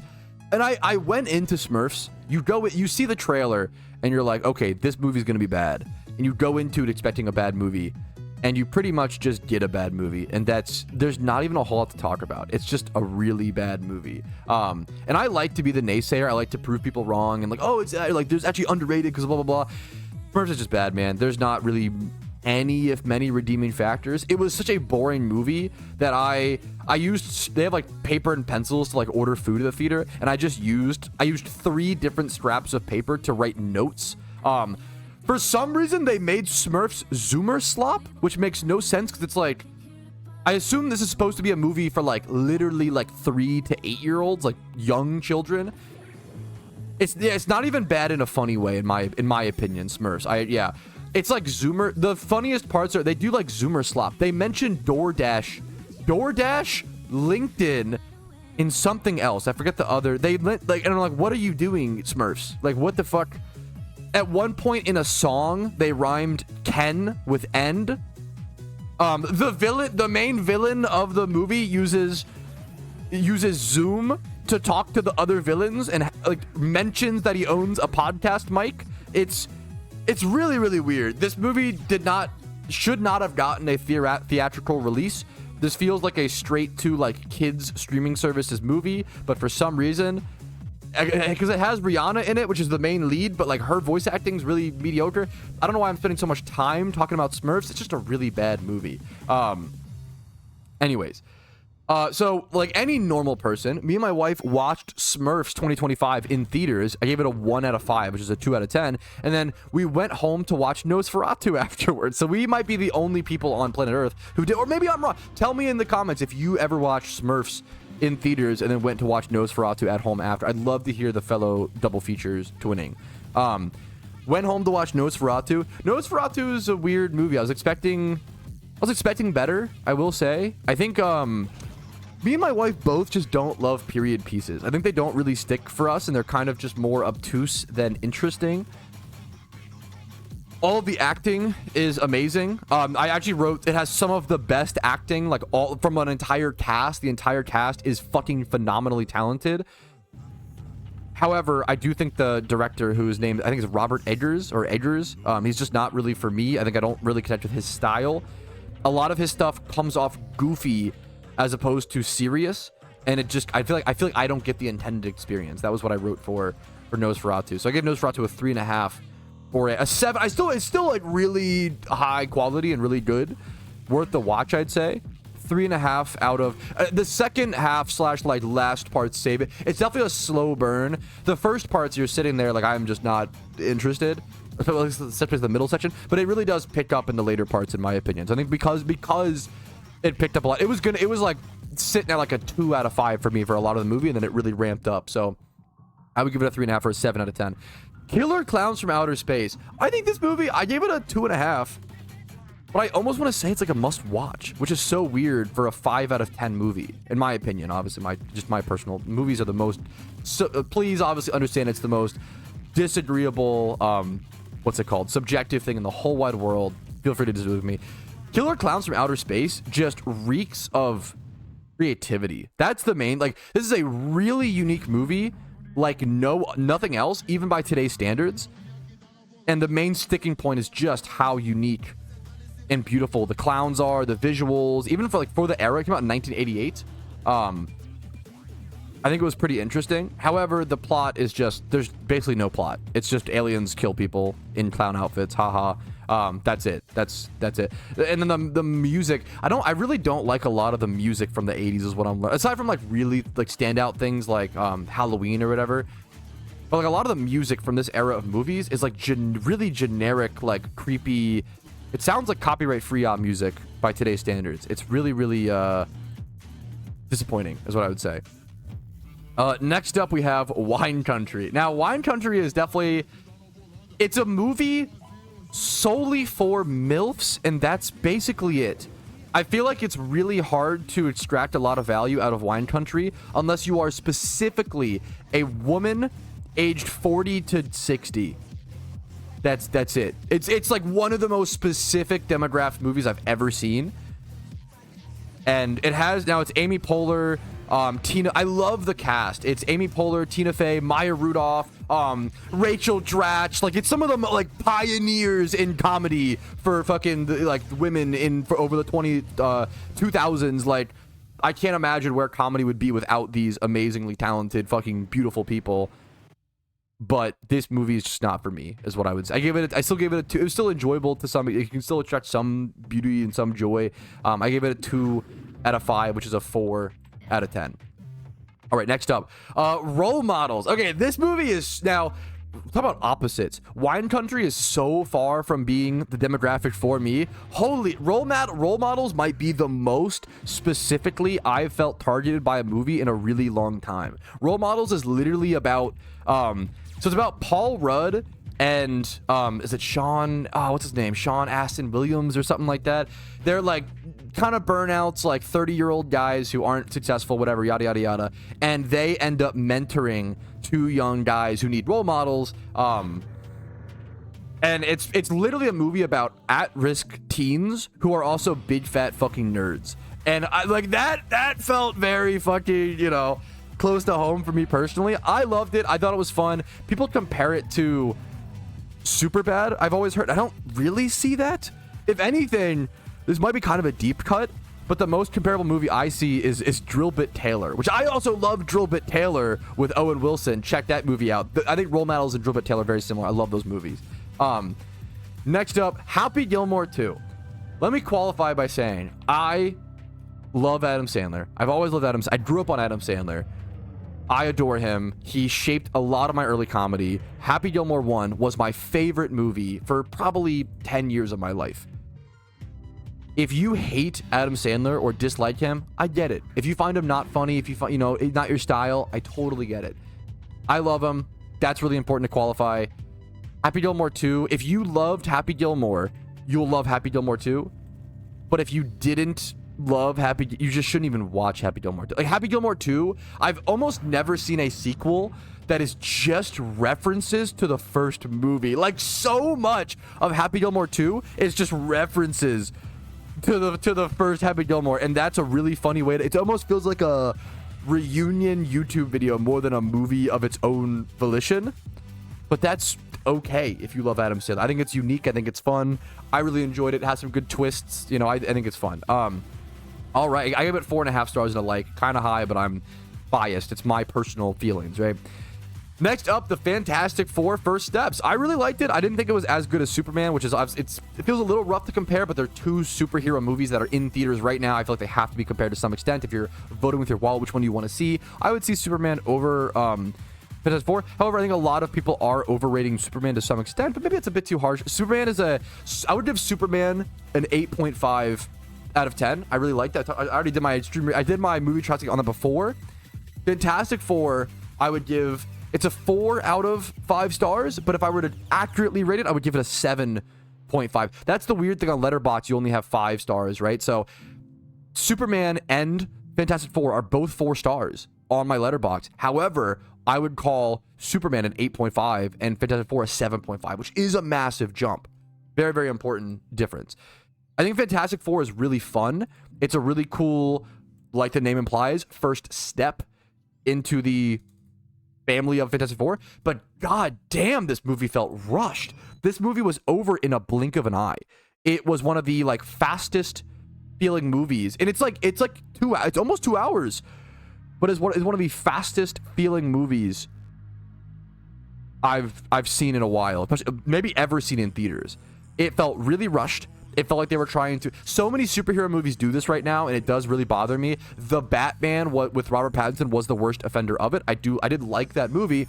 And I went into Smurfs. You see the trailer and you're like, okay, this movie's gonna be bad, and you go into it expecting a bad movie, and you pretty much just get a bad movie, and there's not even a whole lot to talk about. It's just a really bad movie. And I like to be the naysayer. I like to prove people wrong, and like, oh, it's like there's actually underrated because blah blah blah. Smurfs is just bad, man. There's not really any, if many, redeeming factors. It was such a boring movie that I used, they have like paper and pencils to like order food at the theater, and I used 3 different scraps of paper to write notes. For some reason, they made Smurfs Zoomer Slop, which makes no sense, because it's like, I assume this is supposed to be a movie for like literally like 3 to 8-year-olds, like young children. It's not even bad in a funny way, in my opinion. Smurfs, it's like Zoomer. The funniest parts are they do like Zoomer Slop. They mention DoorDash, LinkedIn, in something else. I forget the other. And I'm like, what are you doing, Smurfs? Like, what the fuck? At one point in a song, they rhymed Ken with end. The main villain of the movie uses Zoom to talk to the other villains, and like mentions that he owns a podcast mic. It's really, really weird. This movie should not have gotten a theatrical release. This feels like a straight to like kids streaming services movie, but for some reason, because it has Rihanna in it, which is the main lead, but like her voice acting is really mediocre. I don't know why I'm spending so much time talking about Smurfs. It's just a really bad movie. Anyways, so like any normal person, me and my wife watched Smurfs 2025 in theaters. I gave it a 1 out of 5, which is a 2 out of 10. And then we went home to watch Nosferatu afterwards. So we might be the only people on planet Earth who did, or maybe I'm wrong. Tell me in the comments if you ever watched Smurfs in theaters and then went to watch Nosferatu at home after. I'd love to hear the fellow double features twinning. Went home to watch Nosferatu. Nosferatu is a weird movie. I was expecting better, I will say. I think me and my wife both just don't love period pieces. I think they don't really stick for us, and they're kind of just more obtuse than interesting. All of the acting is amazing. I actually wrote, it has some of the best acting, like all from an entire cast. The entire cast is fucking phenomenally talented. However, I do think the director, whose name I think is Robert Eggers, he's just not really for me. I think I don't really connect with his style. A lot of his stuff comes off goofy as opposed to serious, and it just I feel like I don't get the intended experience. That was what I wrote for Nosferatu. So I gave Nosferatu a 3.5 or a 7. It's still like really high quality and really good, worth the watch. I'd say 3.5 out of the second half / like last parts save it. It's definitely a slow burn. The first parts you're sitting there like I'm just not interested, especially the middle section, but it really does pick up in the later parts, in my opinion. So I think because it picked up a lot, it was like sitting at like a 2 out of 5 for me for a lot of the movie, and then it really ramped up. So I would give it a 3.5 or a 7 out of 10. Killer Clowns from Outer Space. I think this movie, I gave it a 2.5, but I almost want to say it's like a must watch, which is so weird for a 5 out of 10 movie, in my opinion. Obviously, my personal movies are the most, so please obviously understand it's the most disagreeable, subjective thing in the whole wide world. Feel free to disagree with me. Killer Clowns from Outer Space just reeks of creativity. That's the main, like, this is a really unique movie like nothing else, even by today's standards. And the main sticking point is just how unique and beautiful the clowns are, the visuals, even for the era. It came out in 1988. I think it was pretty interesting. However, the plot is just, there's basically no plot. It's just aliens kill people in clown outfits. Haha. That's it. That's it. And then the music, I really don't like a lot of the music from the 80s is what I'm, aside from like really like standout things like Halloween or whatever. But like a lot of the music from this era of movies is like really generic, like creepy. It sounds like copyright free music by today's standards. It's really, really disappointing is what I would say. Next up, we have Wine Country. Now, Wine Country is definitely, it's a movie solely for MILFs, and that's basically it. I feel like it's really hard to extract a lot of value out of Wine Country unless you are specifically a woman aged 40 to 60. That's it. It's like one of the most specific demographic movies I've ever seen. And it has, now it's Amy Poehler, Tina, I love the cast. It's Amy Poehler, Tina Fey, Maya Rudolph, Rachel Dratch. Like, it's some of the like pioneers in comedy for fucking like women for over the 2000s. Like, I can't imagine where comedy would be without these amazingly talented, fucking beautiful people. But this movie is just not for me, is what I would say. I still gave it a 2. It was still enjoyable to some. You can still attract some beauty and some joy. I gave it a 2 out of 5, which is a 4 out of 10. All right, next up, role models. Okay, this movie is now, talk about opposites. Wine Country is so far from being the demographic for me. Holy, role models might be the most specifically I've felt targeted by a movie in a really long time. Role models is literally about so it's about Paul Rudd and is it Sean, what's his name, Sean Astin Williams or something like that. They're like kind of burnouts, like 30-year-old guys who aren't successful, whatever, yada yada yada, and they end up mentoring 2 young guys who need role models. And it's literally a movie about at-risk teens who are also big fat fucking nerds. And I like that felt very fucking, you know, close to home for me personally. I loved it. I thought it was fun. People compare it to Superbad. I've always heard. I don't really see that. If anything, this might be kind of a deep cut, but the most comparable movie I see is Drillbit Taylor, which I also love. Drillbit Taylor with Owen Wilson. Check that movie out. I think Role Models and Drillbit Taylor are very similar. I love those movies. Next up, Happy Gilmore 2. Let me qualify by saying I love Adam Sandler. I've always loved Adam. I grew up on Adam Sandler. I adore him. He shaped a lot of my early comedy. Happy Gilmore 1 was my favorite movie for probably 10 years of my life. If you hate Adam Sandler or dislike him, I get it. If you find him not funny, if you find, not your style, I totally get it. I love him. That's really important to qualify. Happy Gilmore 2. If you loved Happy Gilmore, you'll love Happy Gilmore 2. But if you didn't love you just shouldn't even watch Happy Gilmore 2. Like Happy Gilmore 2, I've almost never seen a sequel that is just references to the first movie. Like, so much of Happy Gilmore 2 is just references to the first Happy Gilmore, and that's a really funny way to, it almost feels like a reunion YouTube video more than a movie of its own volition. But that's okay if you love Adam Sandler. I think it's unique. I think it's fun. I really enjoyed it. It has some good twists. I think it's fun. All right, I give it 4.5 stars and a like. Kind of high, but I'm biased. It's my personal feelings, right? Next up, the Fantastic Four First Steps. I really liked it. I didn't think it was as good as Superman, which is, it feels a little rough to compare, but they're 2 superhero movies that are in theaters right now. I feel like they have to be compared to some extent. If you're voting with your wallet, which one do you want to see? I would see Superman over Fantastic Four. However, I think a lot of people are overrating Superman to some extent, but maybe it's a bit too harsh. Superman is I would give Superman an 8.5 out of 10. I really like that. I already did my stream. I did my MOVIETROUSKI on that before. Fantastic Four, I would give, it's a 4 out of 5 stars, but if I were to accurately rate it, I would give it a 7.5. That's the weird thing on Letterboxd. You only have 5 stars, right? So Superman and Fantastic Four are both 4 stars on my Letterboxd. However, I would call Superman an 8.5 and Fantastic Four a 7.5, which is a massive jump. Very, very important difference. I think Fantastic Four is really fun. It's a really cool, like the name implies, first step into the family of Fantastic Four, but god damn, this movie felt rushed. This movie was over in a blink of an eye. It was one of the like fastest feeling movies, and it's almost 2 hours, but is one of the fastest feeling movies I've seen in a while, maybe ever seen in theaters. It felt really rushed. It felt like they were trying to. So many superhero movies do this right now, and it does really bother me. The Batman with Robert Pattinson was the worst offender of it. I did like that movie,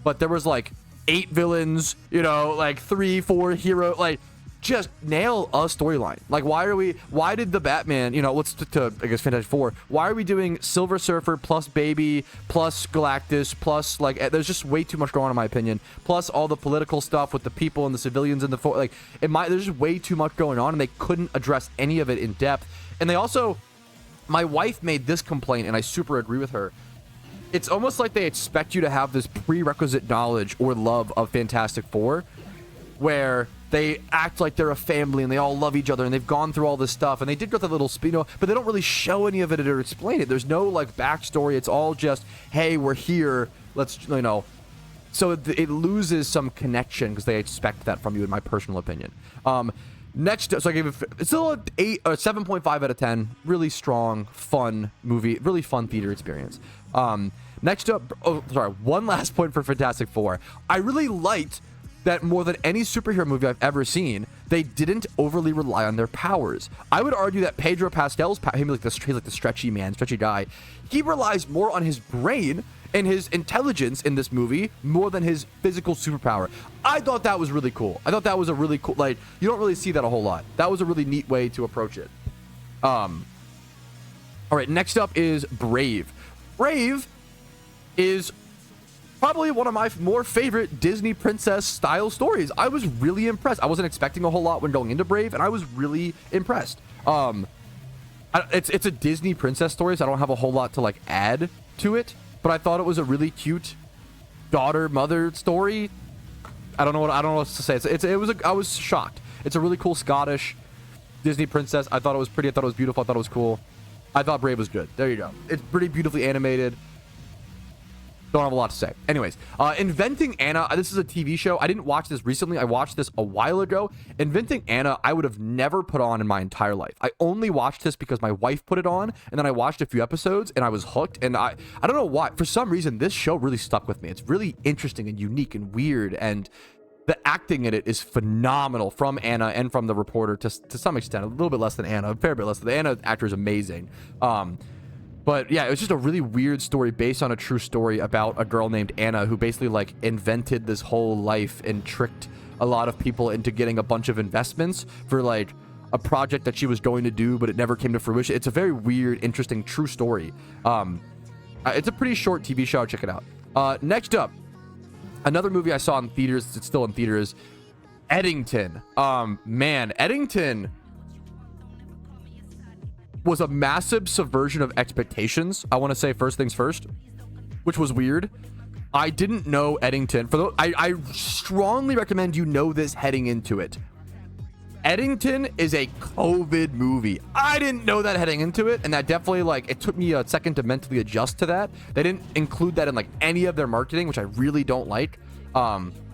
but there was like 8 villains, you know, like 3, 4 hero, like just nail a storyline. Like why did the Batman, you know, let's to I guess Fantastic Four, why are we doing Silver Surfer plus Baby plus Galactus plus like there's just way too much going on in my opinion, plus all the political stuff with the people and the civilians and the there's just way too much going on, and they couldn't address any of it in depth. And they also, my wife made this complaint, and I super agree with her. It's almost like they expect you to have this prerequisite knowledge or love of Fantastic Four, where they act like they're a family and they all love each other and they've gone through all this stuff, and they did go through the little spin, but they don't really show any of it or explain it. There's no like backstory. It's all just, hey, we're here. Let's, you know. So it loses some connection because they expect that from you, in my personal opinion. Next, so I gave it, it's still an 7.5 out of 10. Really strong, fun movie, really fun theater experience. Next up, one last point for Fantastic Four. I really liked that more than any superhero movie I've ever seen, they didn't overly rely on their powers. I would argue that Pedro Pascal's power, he's like the stretchy man, stretchy guy, he relies more on his brain and his intelligence in this movie more than his physical superpower. I thought that was really cool. I thought that was a really cool, like, you don't really see that a whole lot. That was a really neat way to approach it. All right, next up is Brave. Brave is probably one of my more favorite Disney princess style stories. I was really impressed. I wasn't expecting a whole lot when going into Brave, and I was really impressed. It's a Disney princess story, so I don't have a whole lot to like add to it, but I thought it was a really cute daughter-mother story. I don't know what to say. I was shocked. It's a really cool Scottish Disney princess. I thought it was pretty. I thought it was beautiful. I thought it was cool. I thought Brave was good. There you go. It's pretty beautifully animated. Don't have a lot to say. Anyways, Inventing Anna. This is a TV show. I didn't watch this recently. I watched this a while ago. Inventing Anna, I would have never put on in my entire life. I only watched this because my wife put it on, and then I watched a few episodes, and I was hooked. And I don't know why. For some reason, this show really stuck with me. It's really interesting and unique and weird, and the acting in it is phenomenal from Anna and from the reporter to some extent. A little bit less than Anna, a fair bit less. The Anna actor is amazing. But yeah, it was just a really weird story based on a true story about a girl named Anna who basically like invented this whole life and tricked a lot of people into getting a bunch of investments for like a project that she was going to do, but it never came to fruition. It's a very weird, interesting, true story. It's a pretty short TV show. Check it out. Next up, another movie I saw in theaters. It's still in theaters. Eddington. Man, Eddington was a massive subversion of expectations. I want to say first things first, which was weird. I didn't know Eddington. I strongly recommend you know this heading into it. Eddington is a COVID movie. I didn't know that heading into it, and that definitely, like, it took me a second to mentally adjust to that. They didn't include that in like any of their marketing, which I really don't like.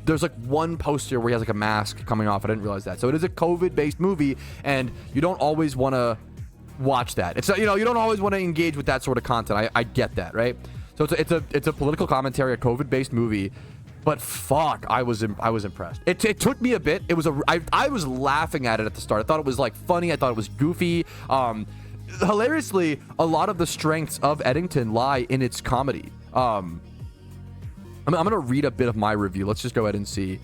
There's like one poster where he has like a mask coming off. I didn't realize that. So it is a COVID-based movie, and you don't always want to watch that. It's, you know, you don't always want to engage with that sort of content. I get that, right? So it's a political commentary, a COVID-based movie, but fuck, I was impressed. It took me a bit. I was laughing at it at the start. I thought it was like funny. I thought it was goofy. Hilariously, a lot of the strengths of Eddington lie in its comedy. I'm gonna read a bit of my review. Let's just go ahead and see.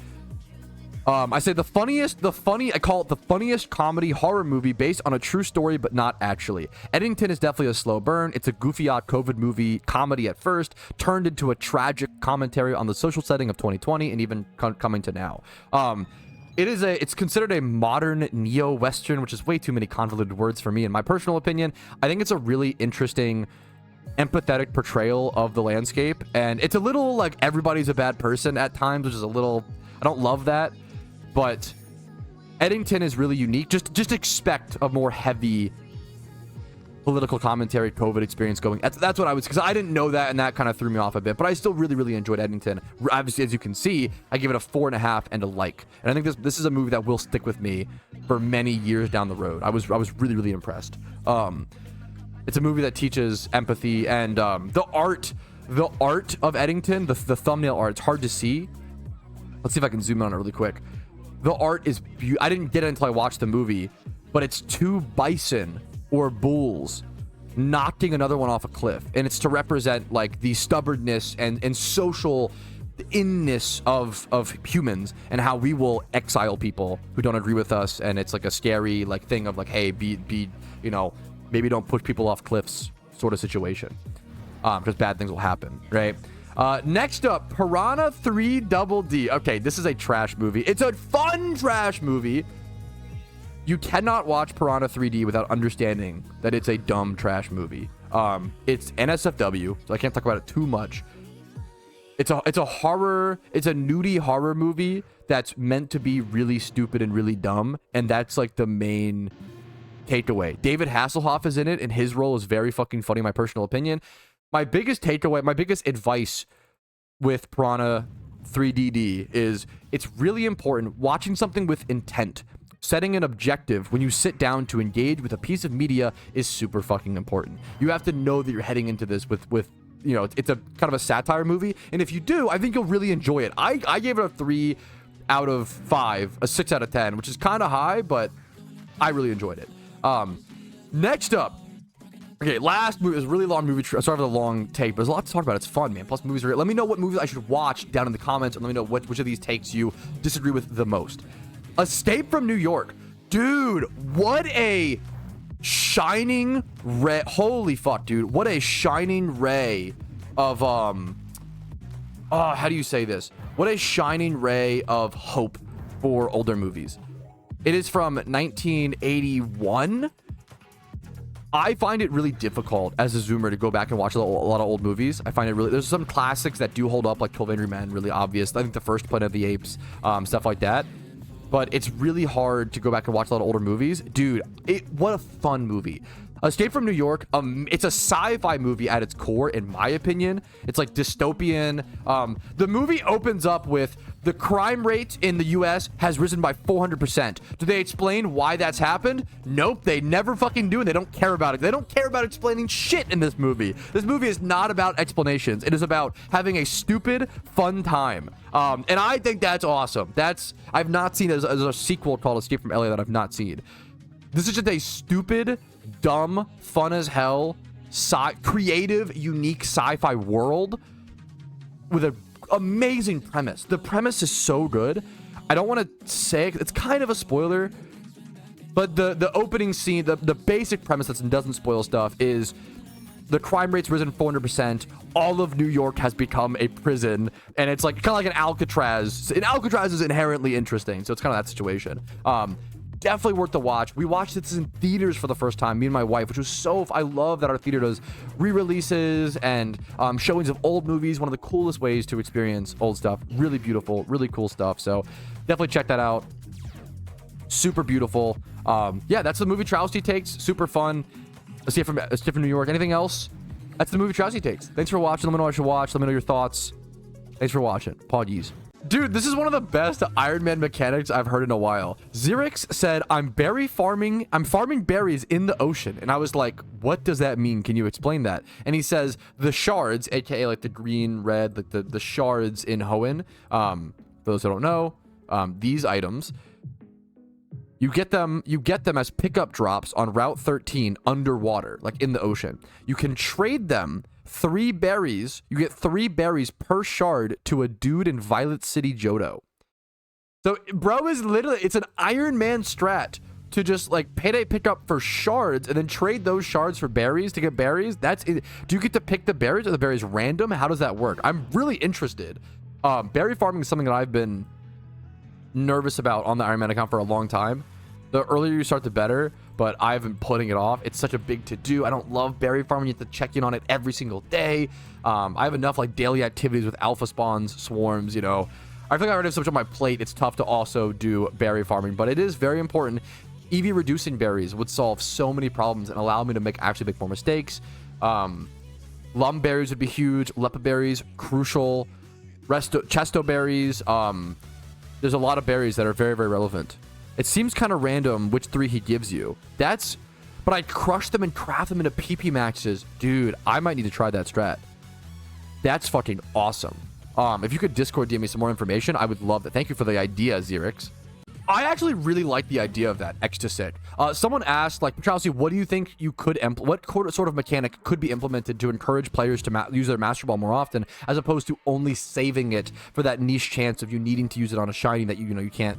I say I call it the funniest comedy horror movie based on a true story, but not actually. Eddington is definitely a slow burn. It's a goofy odd COVID movie comedy at first, turned into a tragic commentary on the social setting of 2020 and even coming to now. It's considered a modern neo-Western, which is way too many convoluted words for me in my personal opinion. I think it's a really interesting, empathetic portrayal of the landscape, and it's a little like everybody's a bad person at times, which is a little, I don't love that. But Eddington is really unique. Just expect a more heavy political commentary, COVID experience going. That's what I was, because I didn't know that, and that kind of threw me off a bit. But I still really enjoyed Eddington. Obviously, as you can see, I give it a 4.5 and a like. And I think this is a movie that will stick with me for many years down the road. I was really impressed. It's a movie that teaches empathy, and the art of Eddington, the thumbnail art, it's hard to see. Let's see if I can zoom in on it really quick. The art is I didn't get it until I watched the movie, but it's 2 bison or bulls knocking another one off a cliff, and it's to represent like the stubbornness and social inness of humans, and how we will exile people who don't agree with us. And it's like a scary like thing of like, hey, be you know, maybe don't push people off cliffs sort of situation, because bad things will happen, right? Next up, Piranha 3 Double D. Okay, this is a trash movie. It's a fun trash movie. You cannot watch Piranha 3D without understanding that it's a dumb trash movie. It's NSFW, so I can't talk about it too much. It's a horror, it's a nudie horror movie that's meant to be really stupid and really dumb, and that's like the main takeaway. David Hasselhoff is in it, and his role is very fucking funny, in my personal opinion. My biggest takeaway, my biggest advice with Piranha 3DD is it's really important watching something with intent. Setting an objective when you sit down to engage with a piece of media is super fucking important. You have to know that you're heading into this with you know, it's a kind of a satire movie, and if you do, I think you'll really enjoy it. I gave it a 3 out of 5, a 6 out of 10, which is kind of high, but I really enjoyed it. Next up, okay, last movie is a really long movie. Sorry for the long take, but there's a lot to talk about. It's fun, man. Plus, movies are great. Let me know what movies I should watch down in the comments, and let me know which of these takes you disagree with the most. Escape from New York. Dude, what a shining ray. Holy fuck, dude. What a shining ray of, how do you say this? What a shining ray of hope for older movies. It is from 1981. I find it really difficult as a zoomer to go back and watch a lot of old movies. I find it really, there's some classics that do hold up, like 12 Angry Men, really obvious. I think the first Planet of the Apes, stuff like that. But it's really hard to go back and watch a lot of older movies. Dude, what a fun movie. Escape from New York, it's a sci-fi movie at its core, in my opinion. It's like dystopian. The movie opens up with the crime rate in the US has risen by 400%. Do they explain why that's happened? Nope, they never fucking do, and they don't care about it. They don't care about explaining shit in this movie. This movie is not about explanations. It is about having a stupid, fun time. And I think that's awesome. I've not seen there's a sequel called Escape from LA that I've not seen. This is just a stupid, dumb, fun as hell, creative, unique sci-fi world with an amazing premise. The premise is so good. I don't want to say it, it's kind of a spoiler, but the opening scene, the basic premise that doesn't spoil stuff is the crime rate's risen 400%. All of New York has become a prison, and it's like kind of like an Alcatraz. And Alcatraz is inherently interesting, so it's kind of that situation. Definitely worth the watch. We watched this in theaters for the first time, me and my wife, which was I love that our theater does re-releases and showings of old movies. One of the coolest ways to experience old stuff. Really beautiful, really cool stuff. So definitely check that out. Super beautiful. Yeah, that's the MOVIETROUSKI takes. Super fun. Escape from New York. Anything else? That's the MOVIETROUSKI takes. Thanks for watching. Let me know what I should watch. Let me know your thoughts. Thanks for watching. Poggies. Dude, this is one of the best Ironman mechanics I've heard in a while. Xerix said, I'm farming berries in the ocean. And I was like, what does that mean? Can you explain that? And he says, the shards, aka like the green, red, like the shards in Hoenn, for those who don't know, these items, you get them as pickup drops on Route 13 underwater, like in the ocean. You can trade them 3 berries. You get 3 berries per shard to a dude in Violet City, Johto. So, bro is literally, it's an Iron Man strat to just like payday pick up for shards and then trade those shards for berries to get berries. That's it. Do you get to pick the berries, or the berries random? How does that work? I'm really interested. Berry farming is something that I've been nervous about on the Iron Man account for a long time. The earlier you start, the better, but I've been putting it off. It's such a big to-do. I don't love berry farming. You have to check in on it every single day. I have enough like daily activities with alpha spawns, swarms, you know. I feel like I already have so much on my plate. It's tough to also do berry farming, but it is very important. EV reducing berries would solve so many problems and allow me to actually make more mistakes. Lum berries would be huge. Lepa berries, crucial. Chesto berries. There's a lot of berries that are very, very relevant. It seems kind of random which 3 he gives you. But I crush them and craft them into PP maxes. Dude, I might need to try that strat. That's fucking awesome. If you could Discord DM me some more information, I would love that. Thank you for the idea, Xerix. I actually really like the idea of that. Extra sick. Someone asked, like, Patrouski, what do you think you could what sort of mechanic could be implemented to encourage players to use their Master Ball more often, as opposed to only saving it for that niche chance of you needing to use it on a shiny that you can't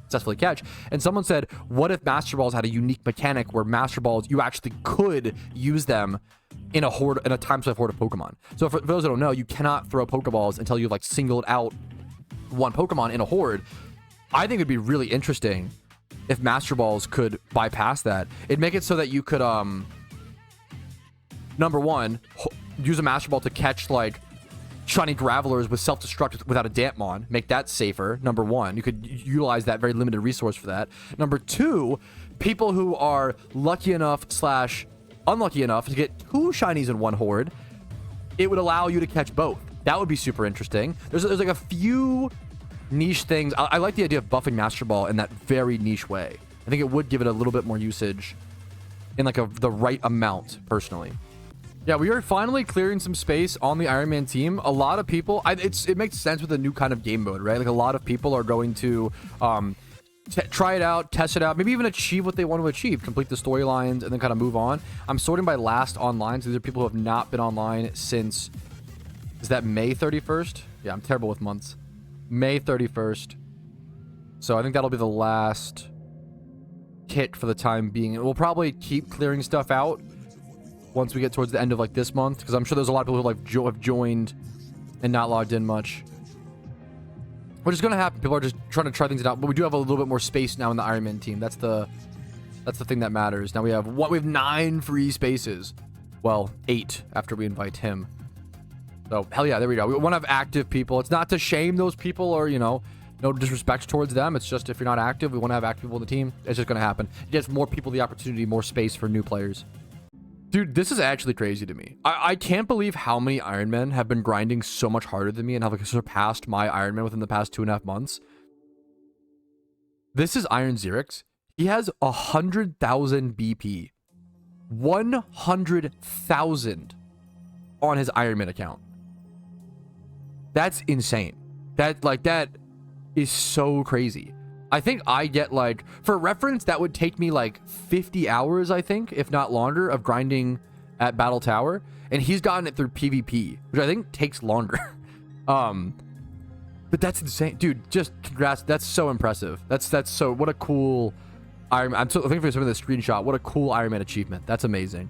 successfully catch? And someone said, what if Master Balls had a unique mechanic where Master Balls, you actually could use them in a time slot horde of Pokemon? So for those that don't know, you cannot throw Pokeballs until you've like singled out one Pokemon in a horde. I think it'd be really interesting if Master Balls could bypass that. It'd make it so that you could, number one, use a Master Ball to catch like shiny Gravelers with self-destruct without a Dampmon. Make that safer. Number one, you could utilize that very limited resource for that. Number two, people who are lucky enough / unlucky enough to get 2 shinies in one horde, it would allow you to catch both. That would be super interesting. There's like a few niche things. I like the idea of buffing Master Ball in that very niche way. I think it would give it a little bit more usage in like the right amount, personally. Yeah, we are finally clearing some space on the Ironman team. A lot of people, it makes sense with a new kind of game mode, right? Like a lot of people are going to try it out, test it out, maybe even achieve what they want to achieve, complete the storylines, and then kind of move on. I'm sorting by last online, so these are people who have not been online since, is that May 31st? Yeah, I'm terrible with months. May 31st. So I think that'll be the last hit for the time being. We'll probably keep clearing stuff out once we get towards the end of like this month, because I'm sure there's a lot of people who have joined and not logged in much, which is going to happen. People are just trying to try things out, but we do have a little bit more space now in the Ironman team. That's the thing that matters. Now we have 9 free spaces. Well, 8 after we invite him. So, hell yeah, there we go. We want to have active people. It's not to shame those people or, no disrespect towards them. It's just if you're not active, we want to have active people in the team. It's just going to happen. It gives more people the opportunity, more space for new players. Dude, this is actually crazy to me. I can't believe how many Ironmen have been grinding so much harder than me and have like surpassed my Ironman within the past 2.5 months. This is Iron Xerix. He has 100,000 BP. 100,000 on his Ironman account. That's insane. That is so crazy. I think I get like, for reference, that would take me like 50 hours, I think, if not longer, of grinding at Battle Tower. And he's gotten it through PvP, which I think takes longer. But that's insane. Dude, just congrats. That's so impressive. That's so, what a cool Iron Man. I'm so thankful for some of the screenshot. What a cool Iron Man achievement. That's amazing.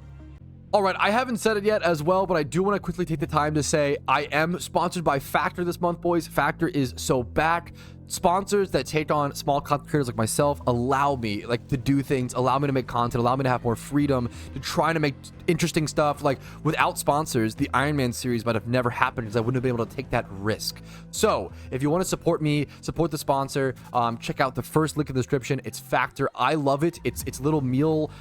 All right, I haven't said it yet as well, but I do want to quickly take the time to say I am sponsored by Factor this month, boys. Factor is so back. Sponsors that take on small content creators like myself allow me to do things, allow me to make content, allow me to have more freedom to try to make interesting stuff. Like, without sponsors, the Iron Man series might have never happened because I wouldn't have been able to take that risk. So if you want to support me, support the sponsor, check out the first link in the description. It's Factor. I love it. It's little meal.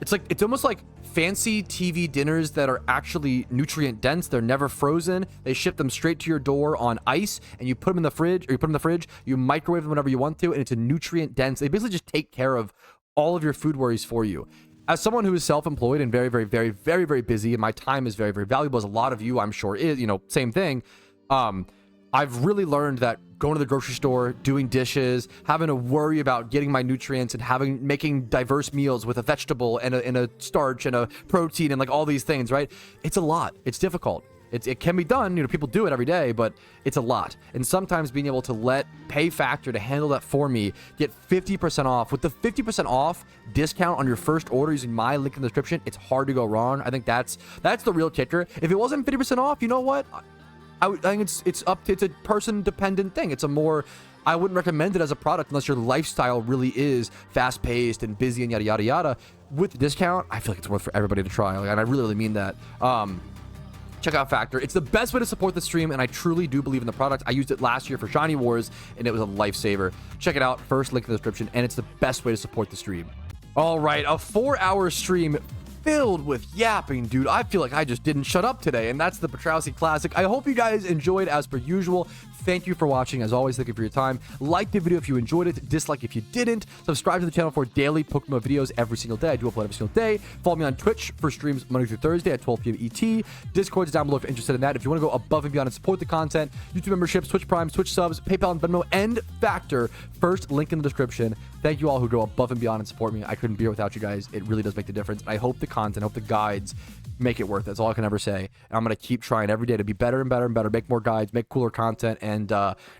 It's almost like fancy TV dinners that are actually nutrient dense. They're never frozen. They ship them straight to your door on ice, and you put them in the fridge, you microwave them whenever you want to, and it's a nutrient dense. They basically just take care of all of your food worries for you. As someone who is self-employed and very, very, very, very, very busy, and my time is very, very valuable, as a lot of you, I'm sure, is, same thing. I've really learned that going to the grocery store, doing dishes, having to worry about getting my nutrients and making diverse meals with a vegetable and a starch and a protein and like all these things, right? It's a lot. It's difficult. It can be done. People do it every day, but it's a lot. And sometimes being able to pay Factor to handle that for me, get 50% off. With the 50% off discount on your first order using my link in the description, it's hard to go wrong. I think that's the real kicker. If it wasn't 50% off, you know what? I think it's a person-dependent thing. I wouldn't recommend it as a product unless your lifestyle really is fast-paced and busy and yada, yada, yada. With the discount, I feel like it's worth for everybody to try. And I really, really mean that. check out Factor. It's the best way to support the stream, and I truly do believe in the product. I used it last year for Shiny Wars, and it was a lifesaver. Check it out. First link in the description, and it's the best way to support the stream. All right, a 4-hour stream filled with yapping, dude. I feel like I just didn't shut up today, and that's the Patrouski Classic. I hope you guys enjoyed as per usual. Thank you for watching. As always, thank you for your time. Like the video if you enjoyed it. Dislike if you didn't. Subscribe to the channel for daily PokeMMO videos every single day. I do upload every single day. Follow me on Twitch for streams Monday through Thursday at 12 p.m. ET. Discord is down below if you're interested in that. If you want to go above and beyond and support the content, YouTube memberships, Twitch Primes, Twitch subs, PayPal and Venmo, and Factor. First link in the description. Thank you all who go above and beyond and support me. I couldn't be here without you guys. It really does make the difference. And I hope the content, I hope the guides make it worth it. That's all I can ever say. And I'm going to keep trying every day to be better and better and better, make more guides, make cooler content, and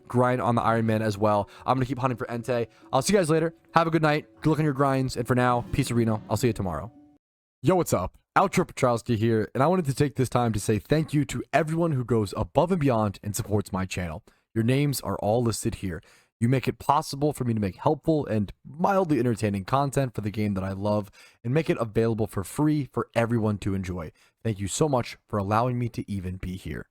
grind on the Ironman as well. I'm going to keep hunting for Entei. I'll see you guys later. Have a good night. Good luck on your grinds. And for now, peace, Reno. I'll see you tomorrow. Yo, what's up? Outro Patrouski here. And I wanted to take this time to say thank you to everyone who goes above and beyond and supports my channel. Your names are all listed here. You make it possible for me to make helpful and mildly entertaining content for the game that I love and make it available for free for everyone to enjoy. Thank you so much for allowing me to even be here.